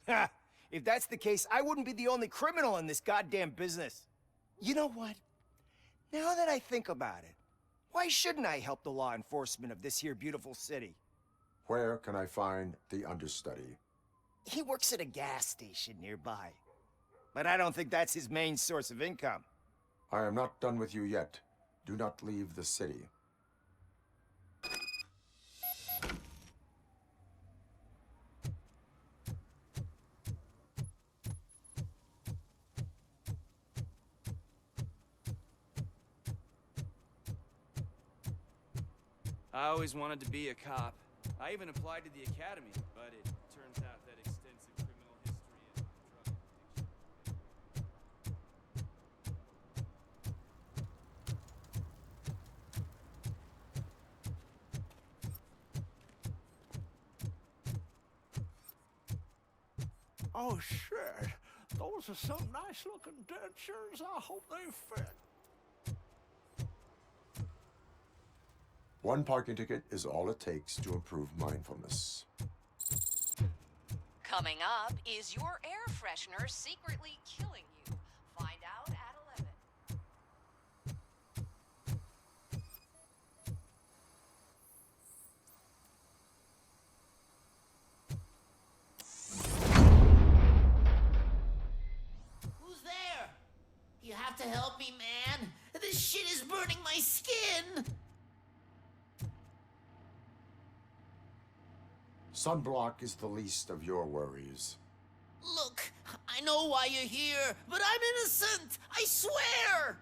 Ha! If that's the case, I wouldn't be the only criminal in this goddamn business. You know what? Now that I think about it, why shouldn't I help the law enforcement of this here beautiful city? Where can I find the understudy? He works at a gas station nearby. But I don't think that's his main source of income. I am not done with you yet. Do not leave the city. I always wanted to be a cop. I even applied to the academy, but it turns out that extensive criminal history and Oh, shit. Those are some nice-looking dentures. I hope they fit. One parking ticket is all it takes to improve mindfulness. Coming up, is your air freshener secretly killing you? Find out at 11. Who's there? You have to help me, man. This shit is burning my skin. Sunblock is the least of your worries. Look, I know why you're here, but I'm innocent! I swear!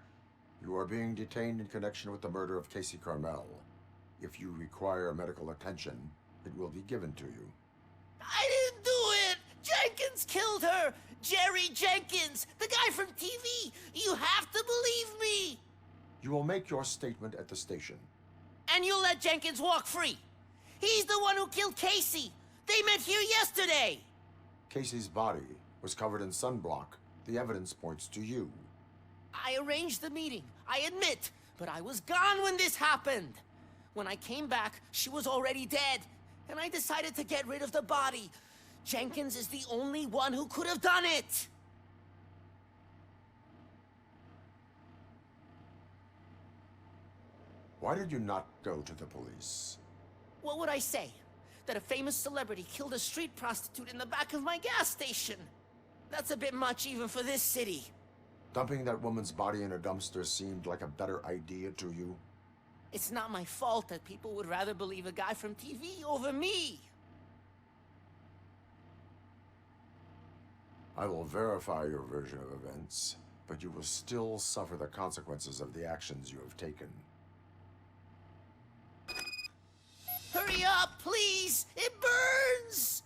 You are being detained in connection with the murder of Casey Carmel. If you require medical attention, it will be given to you. I didn't do it! Jenkins killed her! Jerry Jenkins, the guy from TV! You have to believe me! You will make your statement at the station. And you'll let Jenkins walk free! He's the one who killed Casey! They met here yesterday! Casey's body was covered in sunblock. The evidence points to you. I arranged the meeting, I admit, but I was gone when this happened. When I came back, she was already dead, and I decided to get rid of the body. Jenkins is the only one who could have done it! Why did you not go to the police? What would I say? That a famous celebrity killed a street prostitute in the back of my gas station? That's a bit much even for this city. Dumping that woman's body in a dumpster seemed like a better idea to you? It's not my fault that people would rather believe a guy from TV over me. I will verify your version of events, but you will still suffer the consequences of the actions you have taken. Hurry up, please! It burns!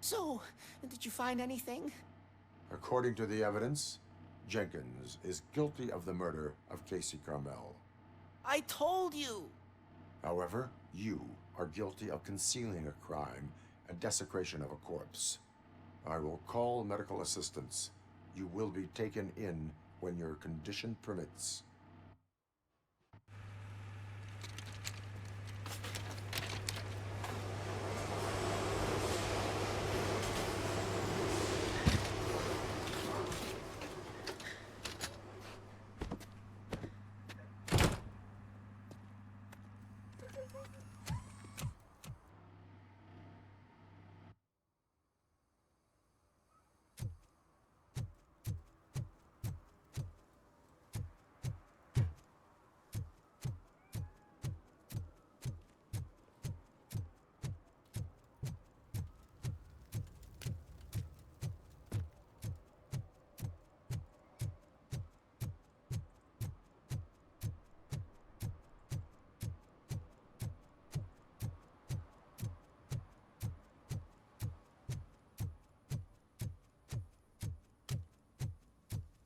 So, did you find anything? According to the evidence, Jenkins is guilty of the murder of Casey Carmel. I told you! However, you are guilty of concealing a crime and desecration of a corpse. I will call medical assistance. You will be taken in when your condition permits.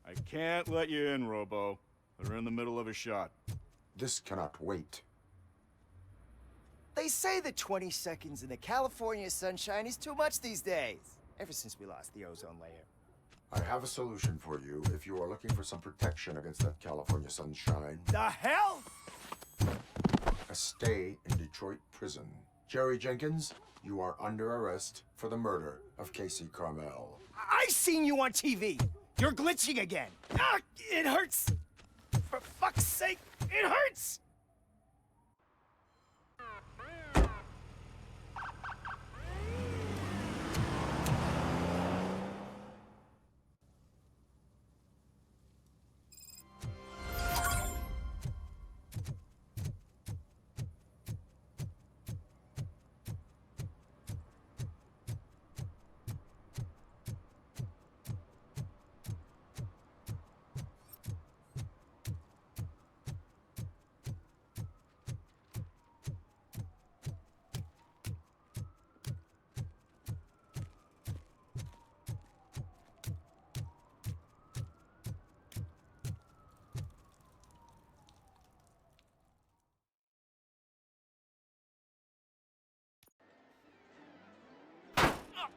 I can't let you in, Robo. They're in the middle of a shot. This cannot wait. They say the 20 seconds in the California sunshine is too much these days. Ever since we lost the ozone layer. I have a solution for you if you are looking for some protection against that California sunshine. The hell? A stay in Detroit prison. Jerry Jenkins, you are under arrest for the murder of Casey Carmel. I seen you on TV. You're glitching again. Ah, it hurts. For fuck's sake, it hurts.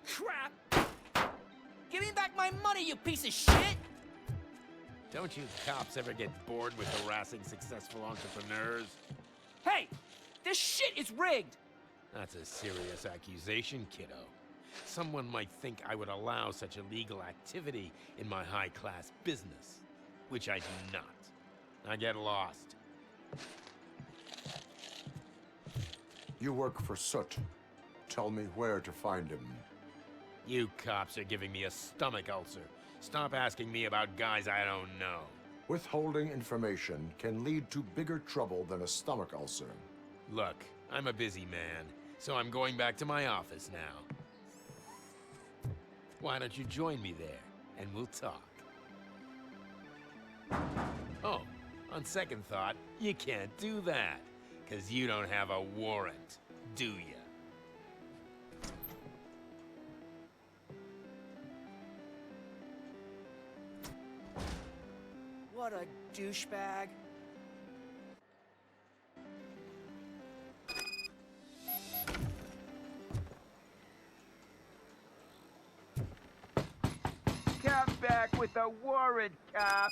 Crap! Give me back my money, you piece of shit! Don't you cops ever get bored with harassing successful entrepreneurs? Hey! This shit is rigged! That's a serious accusation, kiddo. Someone might think I would allow such illegal activity in my high-class business, which I do not. Now get lost. You work for Soot. Tell me where to find him. You cops are giving me a stomach ulcer. Stop asking me about guys I don't know. Withholding information can lead to bigger trouble than a stomach ulcer. Look, I'm a busy man, so I'm going back to my office now. Why don't you join me there, and we'll talk. Oh, on second thought, you can't do that, 'cause you don't have a warrant, do ya? What a douchebag. Come back with a warrant, cop.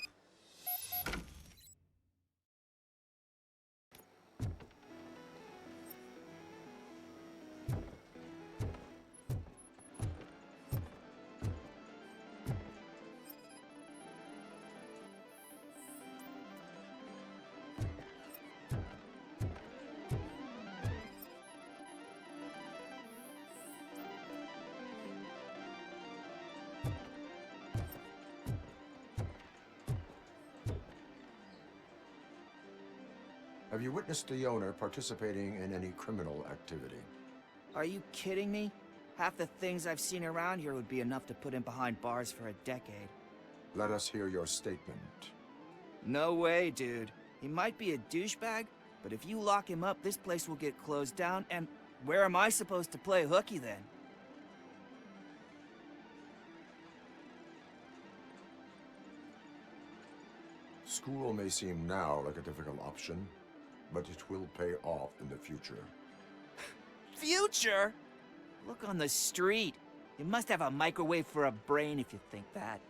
Have you witnessed the owner participating in any criminal activity? Are you kidding me? Half the things I've seen around here would be enough to put him behind bars for a decade. Let us hear your statement. No way, dude. He might be a douchebag, but if you lock him up, this place will get closed down, and where am I supposed to play hooky then? School may seem now like a difficult option, but it will pay off in the future. Future? Look on the street. You must have a microwave for a brain if you think that.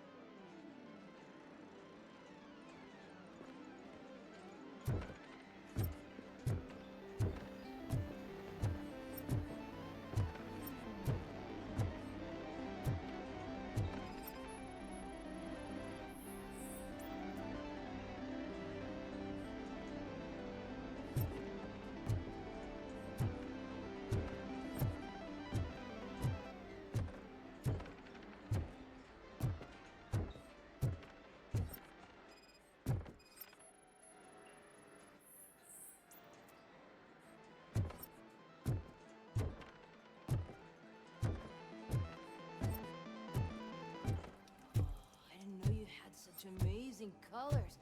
Amazing colors.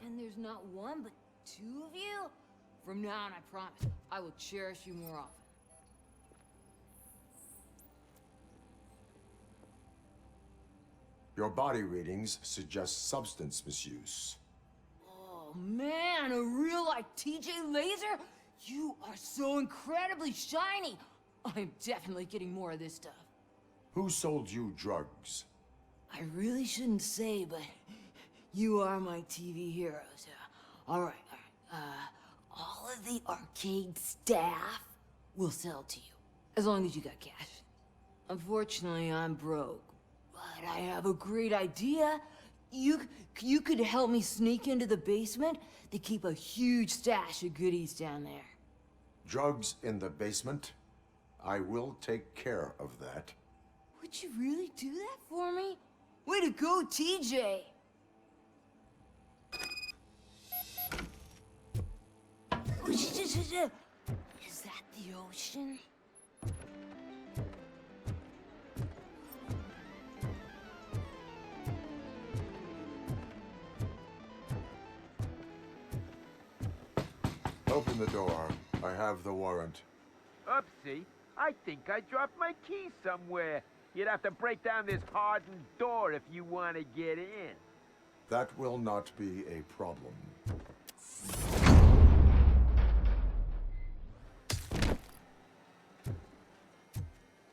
And there's not one, but two of you? From now on, I promise, I will cherish you more often. Your body readings suggest substance misuse. Oh man, a real like TJ Laser? You are so incredibly shiny. I'm definitely getting more of this stuff. Who sold you drugs? I really shouldn't say, but you are my TV heroes. All right. All of the arcade staff will sell to you, as long as you got cash. Unfortunately, I'm broke, but I have a great idea. You could help me sneak into the basement. They keep a huge stash of goodies down there. Drugs in the basement? I will take care of that. Would you really do that for me? Way to go, TJ! Is that the ocean? Open the door. I have the warrant. Oopsie. I think I dropped my key somewhere. You'd have to break down this hardened door if you want to get in. That will not be a problem.